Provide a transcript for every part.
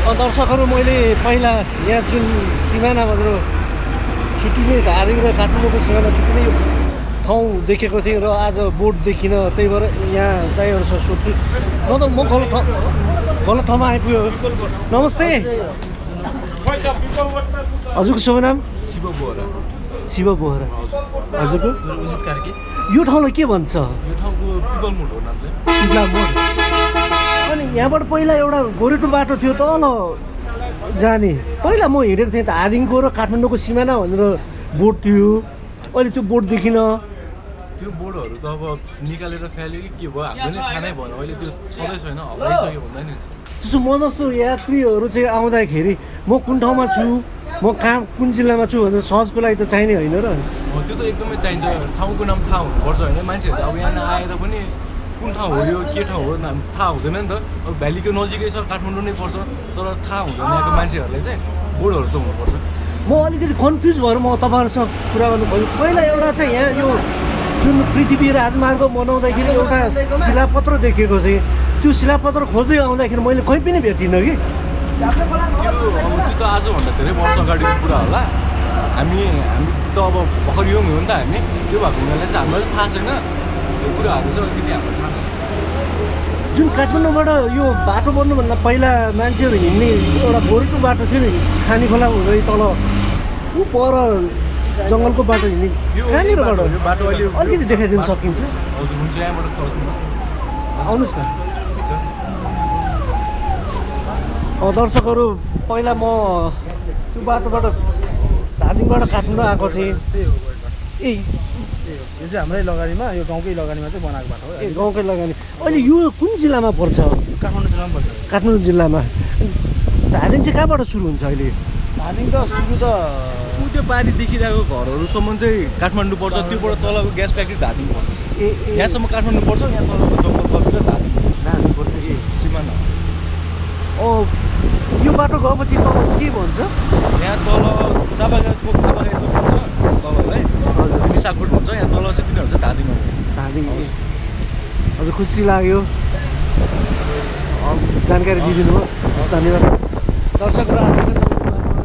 दर्शकहरू मैले पहिला यहाँ जुन सिमाना भनेर छुट्टिने धादिङ र काठमाडौँको सिमाना छुट्टिने ठाउँ देखेको थिएँ र आज बोर्ड देखिनँ, त्यही भएर यहाँ दाइहरूसँग सोध्छु। न त म गलत ठाउँमा आइपुग्यो। नमस्ते, हजुरको शुभ नाम? शिव बोहरा। शिव बोहरा। हजुरको? उजित कार्की। यो ठाउँलाई के भन्छ? यो ठाउँको पिपल मोड हो नाम चाहिँ। पिपला मोड। अनि यहाँबाट पहिला एउटा गोरेटो बाटो थियो तल जाने, पहिला म हिँडेको थिएँ त धादिङको र काठमाडौँको सिमाना भनेर बोर्ड थियो, अहिले त्यो बोर्ड देखिनँ। त्यो बोर्डहरू त अब निकालेर फ्याल्यो कि के भयो हामीले नै थाहा नै भएन। अहिले त्यो छँदै छैन, हराइसक्यो भन्दा नि। त्यसो म जस्तो यात्रीहरू चाहिँ आउँदाखेरि म कुन ठाउँमा छु, म कहाँ कुन जिल्लामा छु भनेर सहजको लागि त चाहिने होइन र? त्यो त एकदमै चाहिन्छ। ठाउँको नाम थाहा हुनुपर्छ होइन। मान्छेहरूले अब यहाँ आएर पनि कुन ठाउँ हो यो, के ठाउँ हो नाम थाहा हुँदैन नि त। अब भ्यालीको नजिकै छ, काठमाडौँ नै पर्छ, तर थाहा हुँदैन यहाँको मान्छेहरूलाई चाहिँ। बोर्डहरू त हुनुपर्छ। म अलिकति कन्फ्युज भएर म तपाईँहरूसँग कुरा गर्नु खोजेँ। पहिला एउटा चाहिँ यहाँ यो जुन पृथ्वी राजमार्ग बनाउँदाखेरि एउटा शिलापत्र देखेको थिएँ, त्यो शिलापत्र खोज्दै आउँदाखेरि मैले कहीँ पनि भेटिनँ कि। त्यो त आजभन्दा धेरै वर्ष अगाडिको कुरा होला। हामी त अब भर्खर यङ हो नि त हामी, त्यो भएको हुनाले चाहिँ हामीलाई चाहिँ थाहा छैन त्यो कुराहरू चाहिँ। अलिकति हाम्रो थाहा जुन काठमाडौँबाट यो बाटो बन्नुभन्दा पहिला मान्छेहरू हिँड्ने एउटा गोरेटो बाटो थियो नि, खानी खोला हुँदै तल ऊ पर जङ्गलको बाटो हिँड्ने, कहाँनिरबाट बाटो अहिले अलिकति देखाइदिनु सकिन्छ? हजुर हुन्छ। यहाँबाट खोज्नु आउनुहोस् न। दर्शकहरू, पहिला म त्यो बाटोबाट धादिङबाट काठमाडौँ आएको थिएँ। ए यो चाहिँ हाम्रै लगानीमा, यो गाउँकै लगानीमा चाहिँ बनाएको बाटो हो। ए गाउँकै लगानी। अहिले यो कुन जिल्लामा पर्छ? काठमाडौँ जिल्लामा पर्छ। काठमाडौँ जिल्लामा। धादिङ चाहिँ कहाँबाट सुरु हुन्छ अहिले? धादिङ त सुरु त त्यो पारी देखिरहेको घरहरूसम्म चाहिँ काठमाडौँ पर्छ, त्योबाट तलको ग्यास फ्याक्ट्री धादिङ पर्छ। ए यहाँसम्म काठमाडौँ पर्छ, यहाँ तलको जङ्गल धादिङ पर्छ कि सिमाना। यो बाटो गएपछि तल के भन्छ? यहाँ तल चापागाई थोक भन्छ तललाई, निसाकोट भन्छ। यहाँ तल चाहिँ तिनीहरू चाहिँ धादिङ आउँछ। धादिङ। हजुर खुसी लाग्यो जानकारी दिइदिनु भयो, धन्यवाद। दर्शकहरू, आज चाहिँ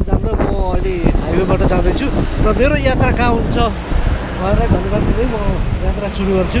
जाँदा म अहिले हाइवेबाट जाँदैछु र मेरो यात्रा कहाँ हुन्छ भनेर धन्यवाद दिँदै म यात्रा सुरु गर्छु।